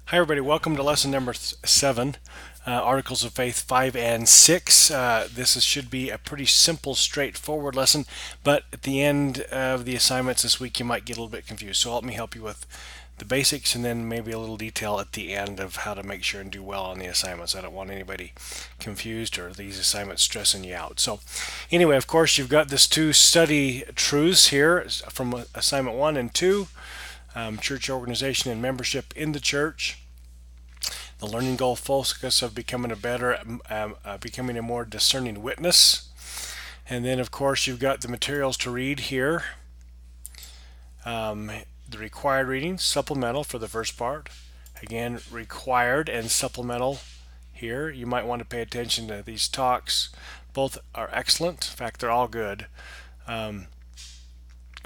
Hi, everybody. Welcome to lesson number 7, Articles of Faith 5 and 6. Should be a pretty simple, straightforward lesson, but at the end of the assignments this week, you might get a little bit confused. So let me help you with the basics and then maybe a little detail at the end of how to make sure and do well on the assignments. I don't want anybody confused or these assignments stressing you out. So anyway, of course, you've got this 2 study truths here from assignment 1 and 2. Church organization and membership in the church, the learning goal focus of becoming becoming a more discerning witness, and then of course you've got the materials to read here. The required reading, supplemental for the first part. Again, required and supplemental here. You might want to pay attention to these talks. Both are excellent. In fact, they're all good.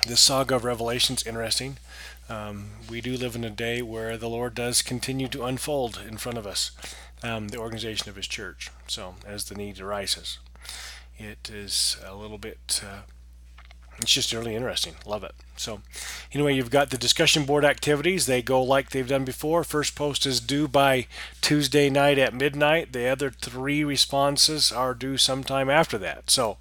This saga of Revelation is interesting. We do live in a day where the Lord does continue to unfold in front of us the organization of His church. So, as the need arises, it is a little bit, it's just really interesting. Love it. So, anyway, you've got the discussion board activities. They go like they've done before. First post is due by Tuesday night at midnight. The other 3 responses are due sometime after that. So,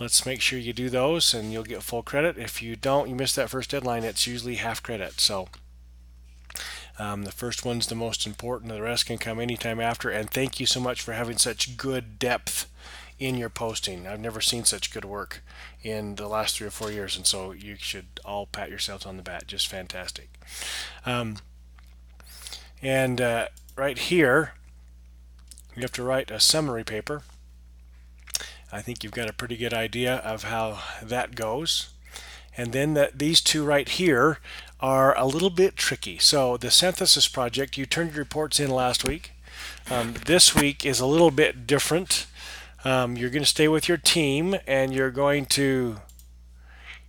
let's make sure you do those and you'll get full credit. If you don't, you miss that first deadline, it's usually half credit. So the first one's the most important. The rest can come anytime after. And thank you so much for having such good depth in your posting. I've never seen such good work in the last 3 or 4 years. And so you should all pat yourselves on the back. Just fantastic. Right here, you have to write a summary paper. I think you've got a pretty good idea of how that goes. And then these 2 right here are a little bit tricky. So the synthesis project, you turned your reports in last week. This week is a little bit different. You're going to stay with your team and you're going to,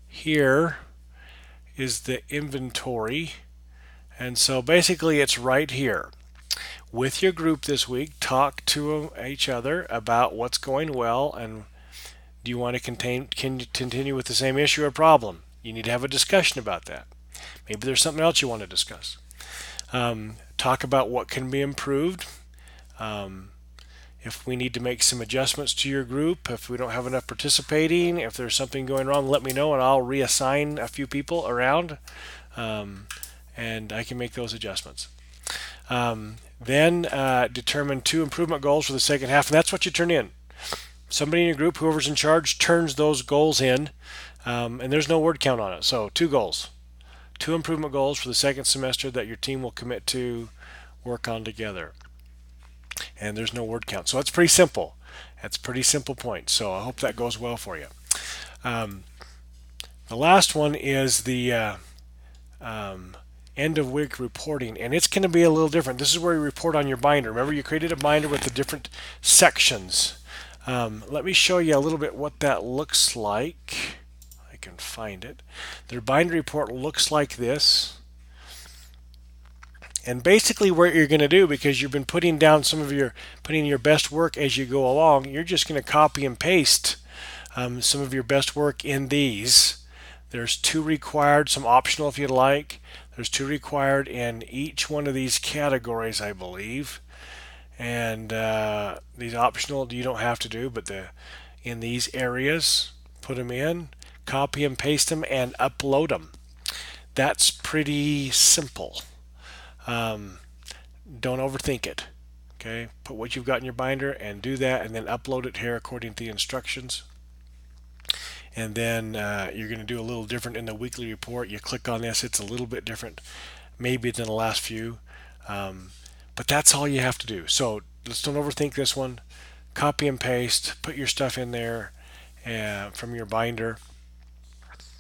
here is the inventory. And so basically it's right here. With your group this week, talk to each other about what's going well and do you want to continue with the same issue or problem? You need to have a discussion about that. Maybe there's something else you want to discuss. Talk about what can be improved. If we need to make some adjustments to your group, if we don't have enough participating, if there's something going wrong, let me know and I'll reassign a few people around and I can make those adjustments. Then determine 2 improvement goals for the second half, and that's what you turn in. Somebody in your group, whoever's in charge, turns those goals in, and there's no word count on it. So 2 goals, 2 improvement goals for the second semester that your team will commit to work on together. And there's no word count. So it's pretty simple. That's a pretty simple point. So I hope that goes well for you. The last one is the end of week reporting, and it's going to be a little different. This is where you report on your binder. Remember, you created a binder with the different sections. Let me show you a little bit what that looks like. I can find it. Their binder report looks like this. And basically what you're going to do, because you've been putting down putting your best work as you go along, you're just going to copy and paste some of your best work in these. There's 2 required, some optional if you'd like. There's 2 required in each one of these categories, I believe. And these optional you don't have to do, but in these areas, put them in, copy and paste them, and upload them. That's pretty simple. Don't overthink it. Okay, put what you've got in your binder and do that, and then upload it here according to the instructions. And then you're going to do a little different in the weekly report. You click on this, it's a little bit different maybe than the last few, but that's all you have to do. So let's don't overthink this one. Copy and paste, put your stuff in there from your binder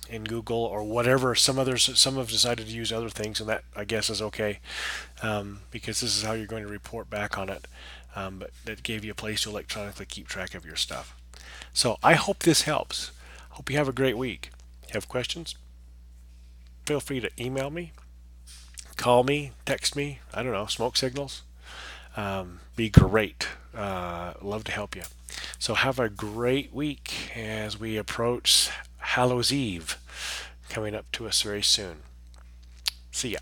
in Google or whatever. Some have decided to use other things, and that I guess is okay, because this is how you're going to report back on it. But that gave you a place to electronically keep track of your stuff. So I hope this helps. Hope you have a great week. Have questions? Feel free to email me, call me, text me. I don't know, smoke signals. Be great. Love to help you. So have a great week as we approach Hallows Eve coming up to us very soon. See ya.